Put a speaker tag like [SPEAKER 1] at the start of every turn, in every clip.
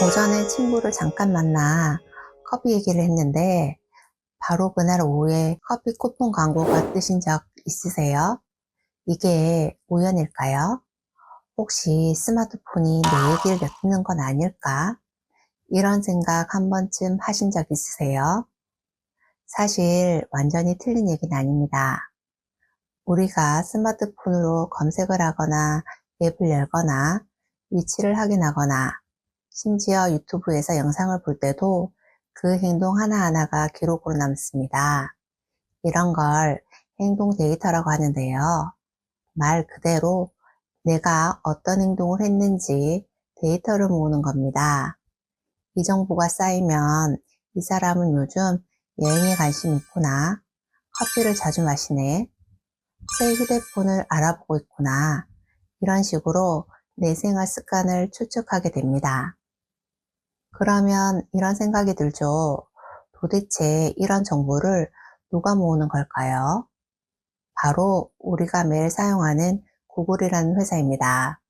[SPEAKER 1] 오전에 친구를 잠깐 만나 커피 얘기를 했는데 바로 그날 오후에 커피 쿠폰 광고가 뜨신 적 있으세요? 이게 우연일까요? 혹시 스마트폰이 내 얘기를 엿듣는 건 아닐까? 이런 생각 한 번쯤 하신 적 있으세요? 사실 완전히 틀린 얘기는 아닙니다. 우리가 스마트폰으로 검색을 하거나 앱을 열거나 위치를 확인하거나 심지어 유튜브에서 영상을 볼 때도 그 행동 하나하나가 기록으로 남습니다. 이런 걸 행동 데이터라고 하는데요. 말 그대로 내가 어떤 행동을 했는지 데이터를 모으는 겁니다. 이 정보가 쌓이면 이 사람은 요즘 여행에 관심 있구나, 커피를 자주 마시네, 새 휴대폰을 알아보고 있구나, 이런 식으로 내 생활 습관을 추측하게 됩니다. 그러면 이런 생각이 들죠. 도대체 이런 정보를 누가 모으는 걸까요? 바로 우리가 매일 사용하는 구글이라는 회사입니다.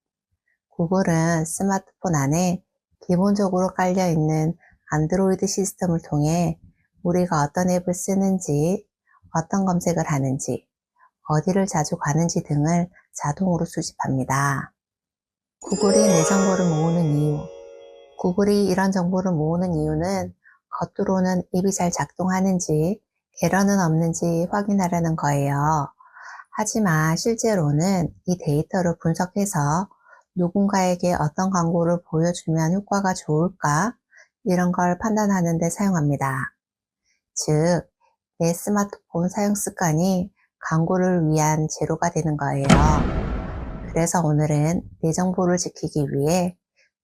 [SPEAKER 1] 구글은 스마트폰 안에 기본적으로 깔려있는 안드로이드 시스템을 통해 우리가 어떤 앱을 쓰는지, 어떤 검색을 하는지, 어디를 자주 가는지 등을 자동으로 수집합니다. 구글이 내 정보를 모으는 이유, 구글이 이런 정보를 모으는 이유는 겉으로는 앱이 잘 작동하는지, 에러는 없는지 확인하려는 거예요. 하지만 실제로는 이 데이터를 분석해서 누군가에게 어떤 광고를 보여주면 효과가 좋을까? 이런 걸 판단하는 데 사용합니다. 즉, 내 스마트폰 사용 습관이 광고를 위한 재료가 되는 거예요. 그래서 오늘은 내 정보를 지키기 위해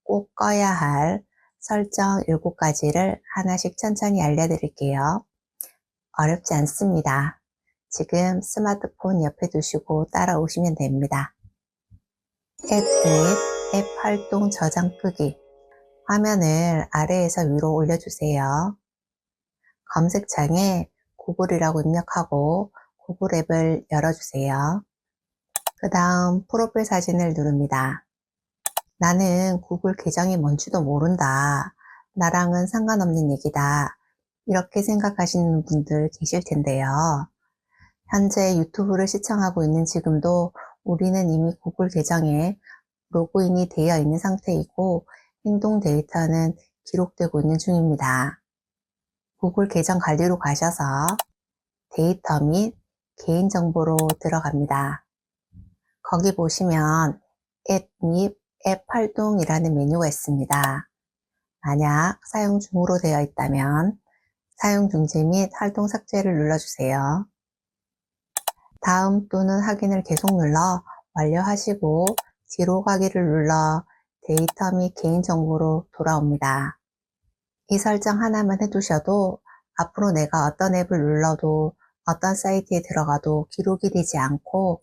[SPEAKER 1] 꼭 꺼야 할 설정 7가지를 하나씩 천천히 알려드릴게요. 어렵지 않습니다. 지금 스마트폰 옆에 두시고 따라오시면 됩니다. 앱 및 앱 활동 저장 끄기. 화면을 아래에서 위로 올려주세요. 검색창에 구글이라고 입력하고 구글 앱을 열어주세요. 그 다음 프로필 사진을 누릅니다. 나는 구글 계정이 뭔지도 모른다. 나랑은 상관없는 얘기다. 이렇게 생각하시는 분들 계실 텐데요. 현재 유튜브를 시청하고 있는 지금도 우리는 이미 구글 계정에 로그인이 되어 있는 상태이고 행동 데이터는 기록되고 있는 중입니다. 구글 계정 관리로 가셔서 데이터 및 개인정보로 들어갑니다. 거기 보시면 앱 및 앱 활동이라는 메뉴가 있습니다. 만약 사용 중으로 되어 있다면 사용 중지 및 활동 삭제를 눌러주세요. 다음 또는 확인을 계속 눌러 완료하시고 뒤로 가기를 눌러 데이터 및 개인정보로 돌아옵니다. 이 설정 하나만 해두셔도 앞으로 내가 어떤 앱을 눌러도 어떤 사이트에 들어가도 기록이 되지 않고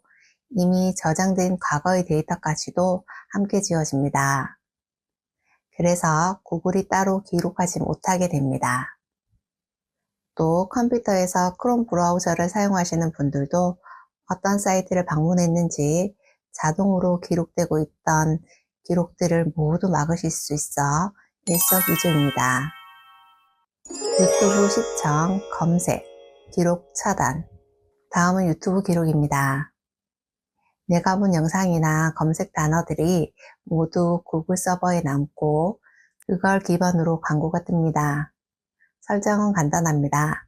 [SPEAKER 1] 이미 저장된 과거의 데이터까지도 함께 지워집니다. 그래서 구글이 따로 기록하지 못하게 됩니다. 또 컴퓨터에서 크롬 브라우저를 사용하시는 분들도 어떤 사이트를 방문했는지 자동으로 기록되고 있던 기록들을 모두 막으실 수 있어 일석이조입니다. 유튜브 시청, 검색, 기록 차단. 다음은 유튜브 기록입니다. 내가 본 영상이나 검색 단어들이 모두 구글 서버에 남고 그걸 기반으로 광고가 뜹니다. 설정은 간단합니다.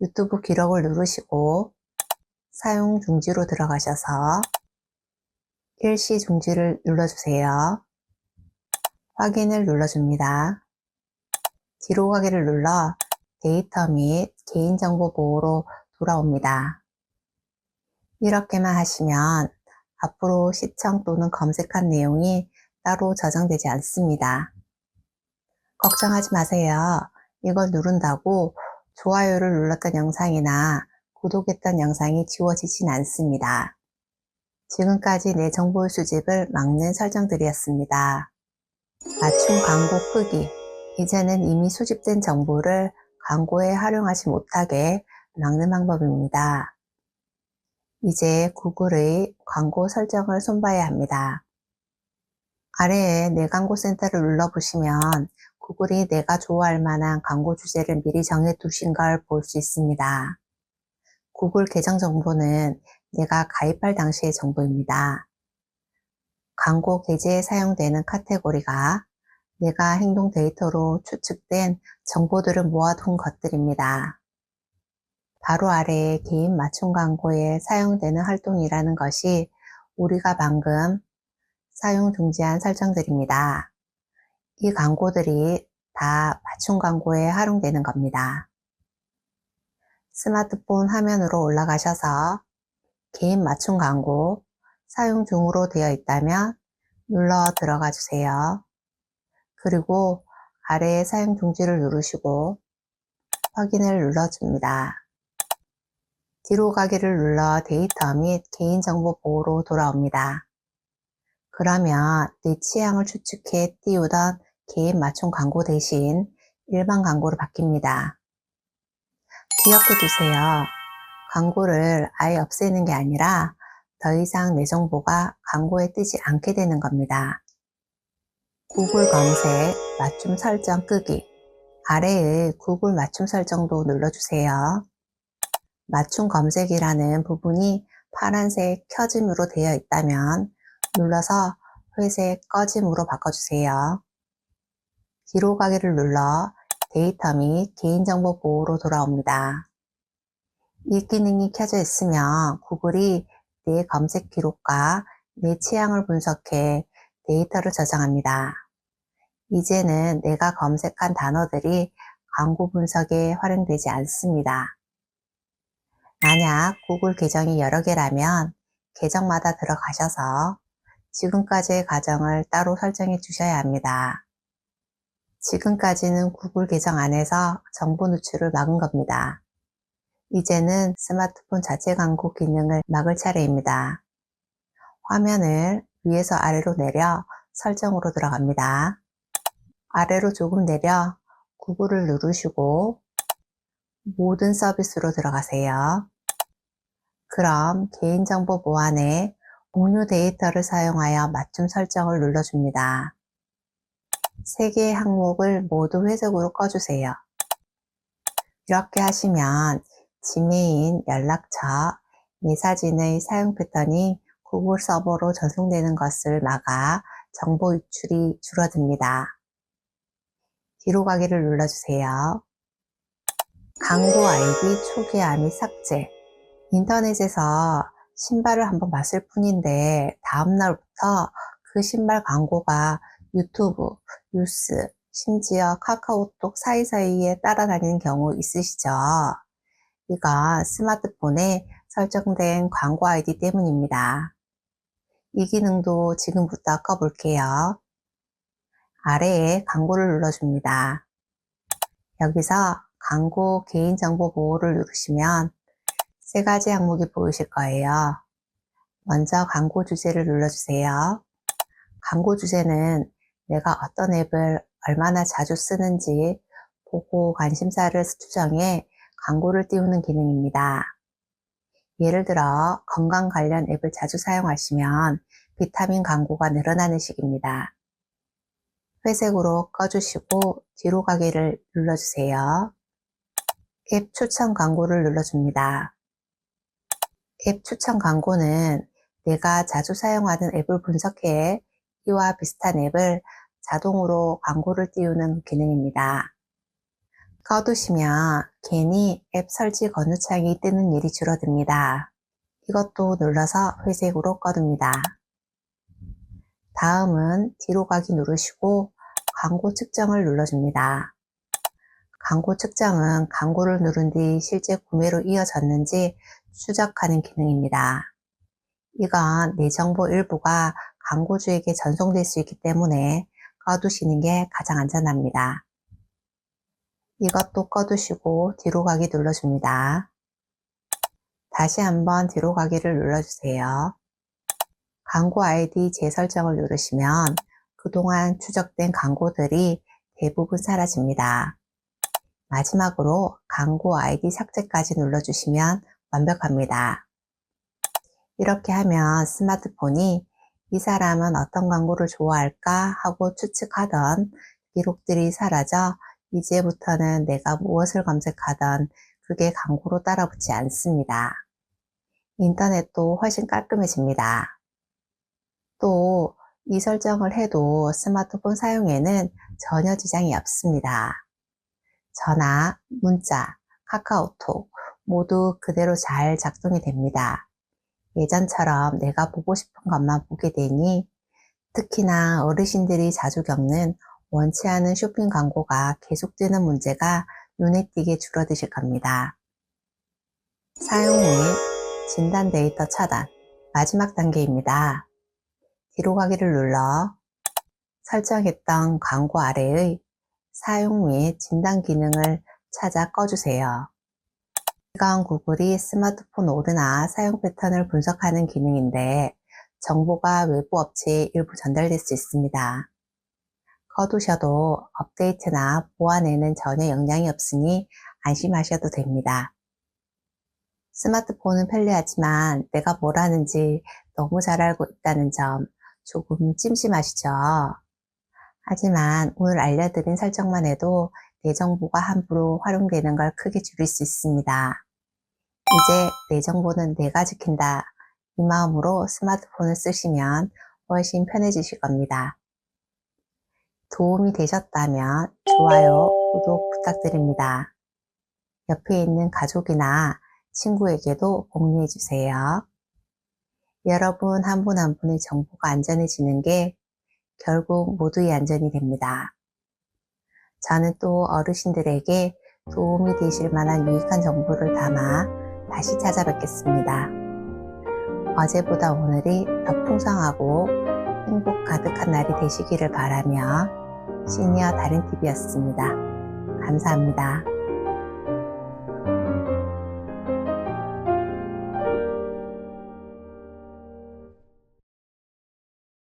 [SPEAKER 1] 유튜브 기록을 누르시고 사용 중지로 들어가셔서 일시 중지를 눌러주세요. 확인을 눌러줍니다. 뒤로 가기를 눌러 데이터 및 개인정보 보호로 돌아옵니다. 이렇게만 하시면 앞으로 시청 또는 검색한 내용이 따로 저장되지 않습니다. 걱정하지 마세요. 이걸 누른다고 좋아요를 눌렀던 영상이나 구독했던 영상이 지워지진 않습니다. 지금까지 내 정보 수집을 막는 설정들이었습니다. 맞춤 광고 끄기. 이제는 이미 수집된 정보를 광고에 활용하지 못하게 막는 방법입니다. 이제 구글의 광고 설정을 손봐야 합니다. 아래에 내 광고 센터를 눌러보시면 구글이 내가 좋아할 만한 광고 주제를 미리 정해두신 걸 볼 수 있습니다. 구글 계정 정보는 내가 가입할 당시의 정보입니다. 광고 게재에 사용되는 카테고리가 내가 행동 데이터로 추측된 정보들을 모아둔 것들입니다. 바로 아래에 개인 맞춤 광고에 사용되는 활동이라는 것이 우리가 방금 사용 중지한 설정들입니다. 이 광고들이 다 맞춤 광고에 활용되는 겁니다. 스마트폰 화면으로 올라가셔서 개인 맞춤 광고 사용 중으로 되어 있다면 눌러 들어가 주세요. 그리고 아래에 사용 중지를 누르시고 확인을 눌러줍니다. 뒤로 가기를 눌러 데이터 및 개인정보 보호로 돌아옵니다. 그러면 내 취향을 추측해 띄우던 개인 맞춤 광고 대신 일반 광고로 바뀝니다. 기억해 두세요. 광고를 아예 없애는 게 아니라 더 이상 내 정보가 광고에 뜨지 않게 되는 겁니다. 구글 검색 맞춤 설정 끄기 아래의 구글 맞춤 설정도 눌러주세요. 맞춤 검색이라는 부분이 파란색 켜짐으로 되어 있다면 눌러서 회색 꺼짐으로 바꿔주세요. 뒤로 가기를 눌러 데이터 및 개인정보 보호로 돌아옵니다. 이 기능이 켜져 있으면 구글이 내 검색 기록과 내 취향을 분석해 데이터를 저장합니다. 이제는 내가 검색한 단어들이 광고 분석에 활용되지 않습니다. 만약 구글 계정이 여러 개라면 계정마다 들어가셔서 지금까지의 과정을 따로 설정해 주셔야 합니다. 지금까지는 구글 계정 안에서 정보 누출을 막은 겁니다. 이제는 스마트폰 자체 광고 기능을 막을 차례입니다. 화면을 위에서 아래로 내려 설정으로 들어갑니다. 아래로 조금 내려 구글을 누르시고 모든 서비스로 들어가세요. 그럼 개인정보 보안에 공유 데이터를 사용하여 맞춤 설정을 눌러줍니다. 3개의 항목을 모두 회색으로 꺼주세요. 이렇게 하시면 지메인, 연락처, 내 사진의 사용 패턴이 구글 서버로 전송되는 것을 막아 정보 유출이 줄어듭니다. 뒤로 가기를 눌러주세요. 광고 아이디 초기화 및 삭제 인터넷에서 신발을 한번 봤을 뿐인데 다음날부터 그 신발 광고가 유튜브, 뉴스, 심지어 카카오톡 사이사이에 따라다니는 경우 있으시죠? 이건 스마트폰에 설정된 광고 아이디 때문입니다. 이 기능도 지금부터 꺼볼게요. 아래에 광고를 눌러줍니다. 여기서 광고 개인정보 보호를 누르시면 3가지 항목이 보이실 거예요. 먼저 광고 주제를 눌러주세요. 광고 주제는 내가 어떤 앱을 얼마나 자주 쓰는지 보고 관심사를 수정해 광고를 띄우는 기능입니다. 예를 들어 건강 관련 앱을 자주 사용하시면 비타민 광고가 늘어나는 식입니다. 회색으로 꺼주시고 뒤로 가기를 눌러주세요. 앱 추천 광고를 눌러줍니다. 앱 추천 광고는 내가 자주 사용하는 앱을 분석해 이와 비슷한 앱을 자동으로 광고를 띄우는 기능입니다. 꺼두시면 괜히 앱 설치 권유창이 뜨는 일이 줄어듭니다. 이것도 눌러서 회색으로 꺼둡니다. 다음은 뒤로 가기 누르시고 광고 측정을 눌러줍니다. 광고 측정은 광고를 누른 뒤 실제 구매로 이어졌는지 추적하는 기능입니다. 이건 내 정보 일부가 광고주에게 전송될 수 있기 때문에 꺼두시는 게 가장 안전합니다. 이것도 꺼두시고 뒤로 가기 눌러줍니다. 다시 한번 뒤로 가기를 눌러주세요. 광고 아이디 재설정을 누르시면 그동안 추적된 광고들이 대부분 사라집니다. 마지막으로 광고 아이디 삭제까지 눌러주시면 완벽합니다. 이렇게 하면 스마트폰이 이 사람은 어떤 광고를 좋아할까 하고 추측하던 기록들이 사라져 이제부터는 내가 무엇을 검색하던 그게 광고로 따라붙지 않습니다. 인터넷도 훨씬 깔끔해집니다. 또 이 설정을 해도 스마트폰 사용에는 전혀 지장이 없습니다. 전화, 문자, 카카오톡 모두 그대로 잘 작동이 됩니다. 예전처럼 내가 보고 싶은 것만 보게 되니 특히나 어르신들이 자주 겪는 원치 않은 쇼핑 광고가 계속되는 문제가 눈에 띄게 줄어드실 겁니다. 사용 및 진단 데이터 차단, 마지막 단계입니다. 뒤로 가기를 눌러 설정했던 광고 아래의 사용 및 진단 기능을 찾아 꺼주세요. 이건 구글이 스마트폰 오류나 사용 패턴을 분석하는 기능인데 정보가 외부 업체에 일부 전달될 수 있습니다. 꺼두셔도 업데이트나 보안에는 전혀 영향이 없으니 안심하셔도 됩니다. 스마트폰은 편리하지만 내가 뭘 하는지 너무 잘 알고 있다는 점 조금 찜찜하시죠? 하지만 오늘 알려드린 설정만 해도 내 정보가 함부로 활용되는 걸 크게 줄일 수 있습니다. 이제 내 정보는 내가 지킨다. 이 마음으로 스마트폰을 쓰시면 훨씬 편해지실 겁니다. 도움이 되셨다면 좋아요, 구독 부탁드립니다. 옆에 있는 가족이나 친구에게도 공유해 주세요. 여러분 한 분 한 분의 정보가 안전해지는 게 결국 모두의 안전이 됩니다. 저는 또 어르신들에게 도움이 되실 만한 유익한 정보를 담아 다시 찾아뵙겠습니다. 어제보다 오늘이 더 풍성하고 행복 가득한 날이 되시기를 바라며 시니어 달인TV였습니다. 감사합니다.